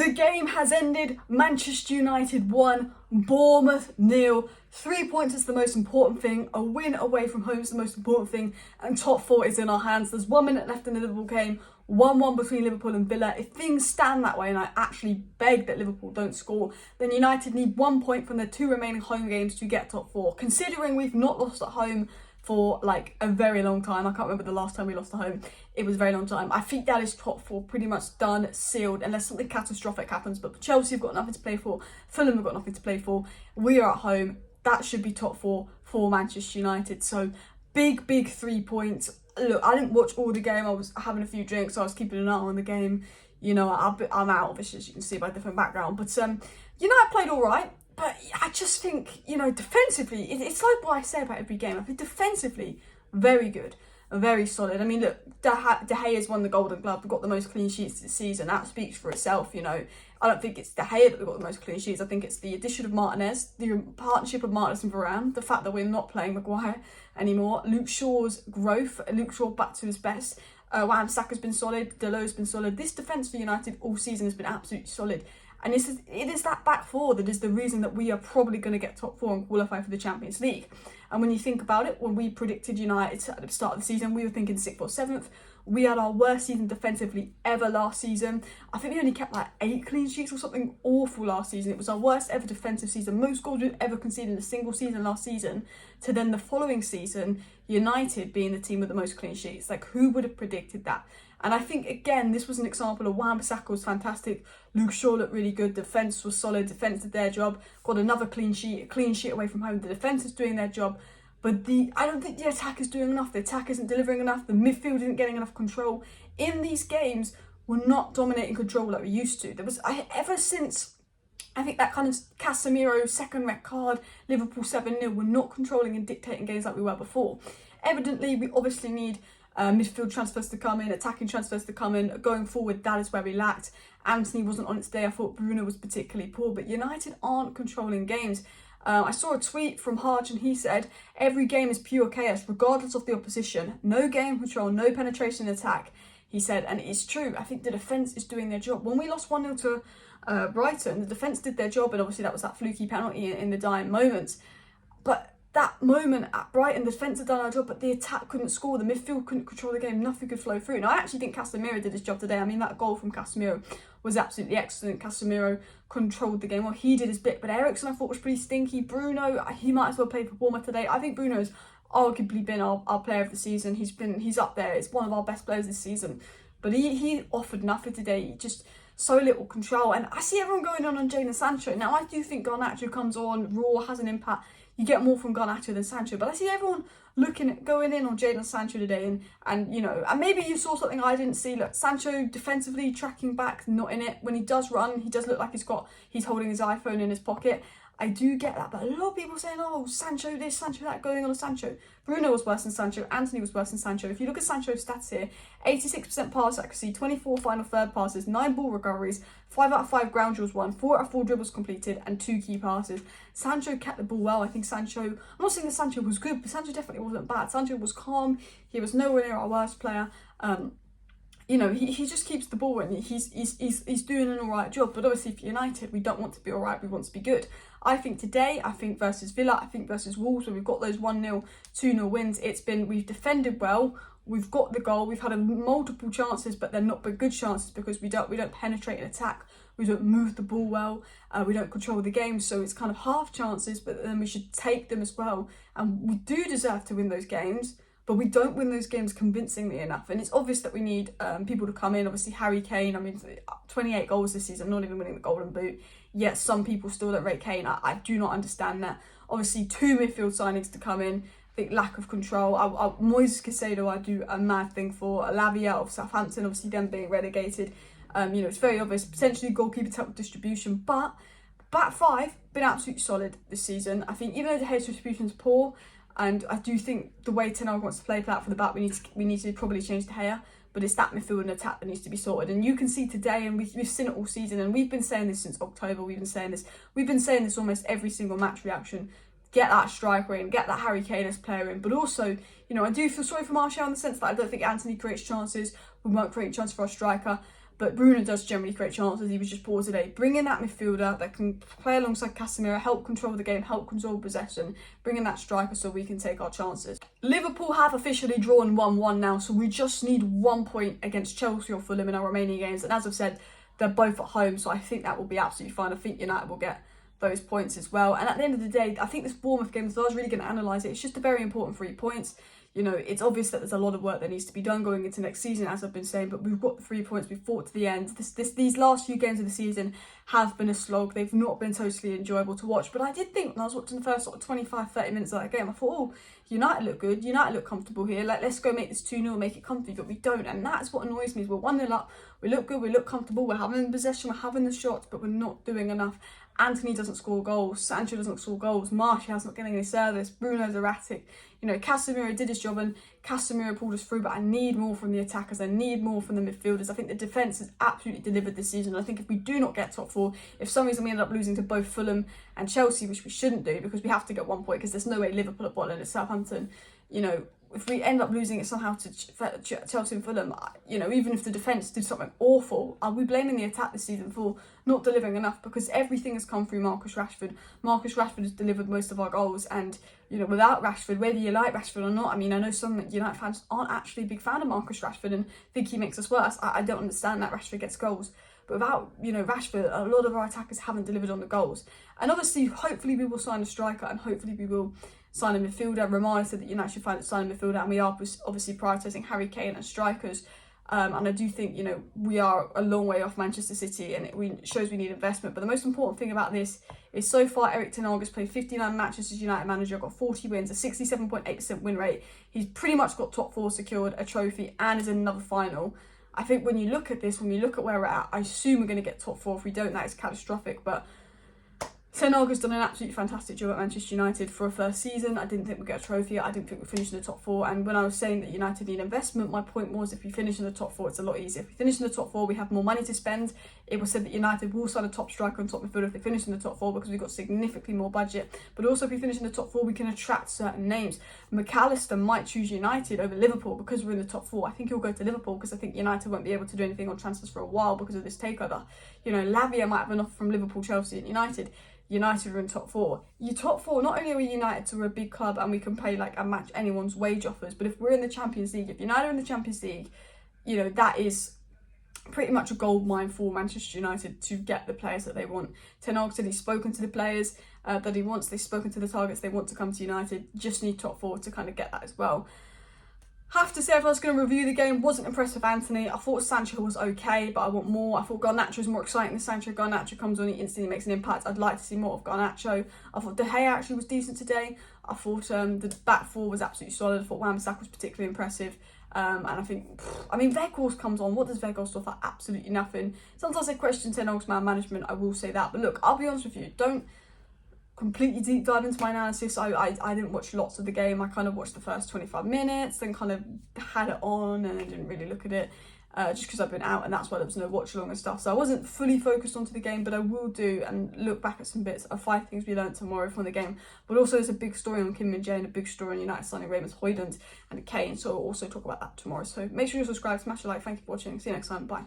The game has ended. Manchester United 1, Bournemouth 0. 3 points is the most important thing. A win away from home is the most important thing. And top 4 is in our hands. There's 1 minute left in the Liverpool game. 1-1 between Liverpool and Villa. If things stand that way, and I actually beg that Liverpool don't score, then United need 1 point from their 2 remaining home games to get top 4. Considering we've not lost at home for like a very long time. I can't remember the last time we lost at home. It was a very long time. I think that is top 4 pretty much done, sealed, unless something catastrophic happens. But Chelsea have got nothing to play for. Fulham have got nothing to play for. We are at home. That should be top 4 for Manchester United. So big 3 points. Look, I didn't watch all the game. I was having a few drinks. So I was keeping an eye on the game. You know, I'm out, obviously, as you can see by different background. But United played all right. But I just think, you know, defensively, it's like what I say about every game. I think defensively, very good, very solid. I mean, look, De Gea's won the Golden Glove. We've got the most clean sheets this season. That speaks for itself, you know. I don't think it's De Gea that we've got the most clean sheets. I think it's the addition of Martinez, the partnership of Martinez and Varane, the fact that we're not playing Maguire anymore, Luke Shaw's growth, Luke Shaw back to his best. Wan-Bissaka's been solid, Dalot's been solid. This defence for United all season has been absolutely solid. And it is that back 4 that is the reason that we are probably going to get top 4 and qualify for the Champions League. And when you think about it, when we predicted United at the start of the season, we were thinking 6th or 7th. We had our worst season defensively ever last season. I think we only kept like 8 clean sheets or something awful last season. It was our worst ever defensive season. Most goals we've ever conceded in a single season last season. To then the following season, United being the team with the most clean sheets. Like, who would have predicted that? And I think, again, this was an example of Wan-Bissaka was fantastic. Luke Shaw looked really good. Defence was solid. Defence did their job. Got another clean sheet away from home. The defence is doing their job. But I don't think the attack is doing enough. The attack isn't delivering enough. The midfield isn't getting enough control. In these games, we're not dominating control like we used to. Ever since, I think, that kind of Casemiro second red card, Liverpool 7-0, we're not controlling and dictating games like we were before. Evidently, we obviously need midfield transfers to come in, attacking transfers to come in. Going forward, that is where we lacked. Anthony wasn't on its day. I thought Bruno was particularly poor, but United aren't controlling games. I saw a tweet from Harge and he said, every game is pure chaos, regardless of the opposition. No game control, no penetration in attack, he said. And it's true. I think the defence is doing their job. When we lost 1-0 to Brighton, the defence did their job, and obviously that was that fluky penalty in the dying moments. But that moment at Brighton, the defence had done our job, but the attack couldn't score. The midfield couldn't control the game. Nothing could flow through. Now, I actually think Casemiro did his job today. I mean, that goal from Casemiro was absolutely excellent. Casemiro controlled the game. Well, he did his bit, but Eriksen I thought was pretty stinky. Bruno, he might as well play for Bournemouth today. I think Bruno's arguably been our player of the season. He's up there. It's one of our best players this season. But he offered nothing today. He just so little control. And I see everyone going on Jadon Sancho. Now, I do think Garnacho comes on raw, has an impact. You get more from Garnacho than Sancho, but I see everyone going in on Jadon Sancho today, and you know, and maybe you saw something I didn't see. Look, Sancho defensively tracking back, not in it. When he does run, he does look like he's holding his iPhone in his pocket. I do get that, but a lot of people saying, oh, Sancho this, Sancho that, going on Sancho. Bruno was worse than Sancho, Anthony was worse than Sancho. If you look at Sancho's stats here, 86% pass accuracy, 24 final third passes, 9 ball recoveries, 5 out of 5 ground duels won, 4 out of 4 dribbles completed, and 2 key passes. Sancho kept the ball well. I think Sancho, I'm not saying that Sancho was good, but Sancho definitely wasn't bad. Sancho was calm. He was nowhere near our worst player. You know, he just keeps the ball and he's doing an all right job. But obviously for United, we don't want to be all right, we want to be good. I think today, versus Villa, I think versus Wolves, where we've got those 1-0, 2-0 wins, we've defended well, we've got the goal, we've had multiple chances, but they're not good chances because we don't penetrate and attack, we don't move the ball well, we don't control the game, so it's kind of half chances, but then we should take them as well. And we do deserve to win those games, but we don't win those games convincingly enough. And it's obvious that we need people to come in. Obviously, Harry Kane, I mean, 28 goals this season, not even winning the Golden Boot. Yet some people still don't rate Kane. I do not understand that. Obviously, 2 midfield signings to come in. I think lack of control. Moises Caicedo, I do a mad thing for. Lavia of Southampton, obviously them being relegated. You know, it's very obvious. Potentially goalkeeper type of distribution. But back 5, been absolutely solid this season. I think even though the Gea's distribution is poor, and I do think the way Ten Hag wants to play out for the back, we need to probably change De Gea. But it's that midfield and attack that needs to be sorted. And you can see today, and we've seen it all season, and we've been saying this since October. We've been saying this almost every single match reaction. Get that striker in, get that Harry Kane as player in. But also, you know, I do feel sorry for Martial in the sense that I don't think Anthony creates chances. We won't create chances for our striker. but Bruno does generally create chances. He was just poor today. Bring in that midfielder that can play alongside Casemiro, help control the game, help control possession, bring in that striker so we can take our chances. Liverpool have officially drawn 1-1 now, so we just need 1 point against Chelsea or Fulham in our remaining games. And as I've said, they're both at home, so I think that will be absolutely fine. I think United will get those points as well. And at the end of the day, I think this Bournemouth game, if I was really going to analyse it, it's just a very important 3 points. You know, it's obvious that there's a lot of work that needs to be done going into next season, as I've been saying, but we've got the 3 points, we've fought to the end. These last few games of the season have been a slog. They've not been totally enjoyable to watch, but I did think when I was watching the first sort of 25-30 minutes of that game, I thought, oh, United look good, United look comfortable here, like, let's go make this 2-0, make it comfy, but we don't, and that's what annoys me, is we're 1-0 up, we look good, we look comfortable, we're having possession, we're having the shots, but we're not doing enough. Anthony doesn't score goals, Sancho doesn't score goals, Martial's not getting any service, Bruno's erratic. You know, Casemiro did his job and Casemiro pulled us through, but I need more from the attackers, I need more from the midfielders. I think the defence has absolutely delivered this season. I think if we do not get top 4, if for some reason we end up losing to both Fulham and Chelsea, which we shouldn't do because we have to get 1 point, because there's no way Liverpool are bottom and it's Southampton, you know, if we end up losing it somehow to Chelsea and Fulham, you know, even if the defence did something awful, are we blaming the attack this season for not delivering enough? Because everything has come through Marcus Rashford. Marcus Rashford has delivered most of our goals, and, you know, without Rashford, whether you like Rashford or not, I mean, I know some United fans aren't actually a big fan of Marcus Rashford and think he makes us worse. I don't understand that Rashford gets goals. But without, you know, Rashford, a lot of our attackers haven't delivered on the goals. And obviously, hopefully we will sign a striker, and hopefully we will sign a midfielder. Romano said that United should sign a midfielder, and we are obviously prioritising Harry Kane and strikers. And I do think, you know, we are a long way off Manchester City, and it shows we need investment. But the most important thing about this is so far Erik has played 59 matches as United manager, got 40 wins, a 67.8% win rate. He's pretty much got top 4 secured, a trophy, and is in another final. I think when you look at this, when we look at where we're at, I assume we're going to get top 4. If we don't, that is catastrophic. But Ten Hag has done an absolutely fantastic job at Manchester United for a first season. I didn't think we'd get a trophy. I didn't think we'd finish in the top 4. And when I was saying that United need investment, my point was if we finish in the top 4, it's a lot easier. If we finish in the top 4, we have more money to spend. It was said that United will sign a top striker and top midfielder if they finish in the top 4 because we've got significantly more budget. But also if we finish in the top 4, we can attract certain names. McAllister might choose United over Liverpool because we're in the top 4. I think he'll go to Liverpool because I think United won't be able to do anything on transfers for a while because of this takeover. You know, Lavia might have an offer from Liverpool, Chelsea and United. United are in top 4. You top 4, not only are we United, so we're a big club and we can pay like and match anyone's wage offers, but if we're in the Champions League, if United are in the Champions League, you know, that is pretty much a gold mine for Manchester United to get the players that they want. Ten Hag said he's spoken to the players that he wants, they've spoken to the targets they want to come to United, just need top 4 to kind of get that as well. Have to say, if I was going to review the game, wasn't impressed with Anthony. I thought Sancho was okay, but I want more. I thought Garnacho was more exciting than Sancho. Garnacho comes on, he instantly makes an impact. I'd like to see more of Garnacho. I thought De Gea actually was decent today. I thought the back 4 was absolutely solid. I thought Wan-Bissaka was particularly impressive. And I think, I mean, Weghorst comes on. What does Weghorst offer? Absolutely nothing. Sometimes I question Ten Hag's man management, I will say that. But look, I'll be honest with you, don't completely deep dive into my analysis. I didn't watch lots of the game. I kind of watched the first 25 minutes, then kind of had it on and I didn't really look at it just because I've been out, and that's why there was no watch along and stuff. So I wasn't fully focused onto the game, but I will do and look back at some bits of 5 things we learned tomorrow from the game. But also there's a big story on Kim Min-jae and a big story on United signing Raymond Højlund and Kane, so I'll also talk about that tomorrow. So make sure you subscribe, smash a like. Thank you for watching. See you next time. Bye.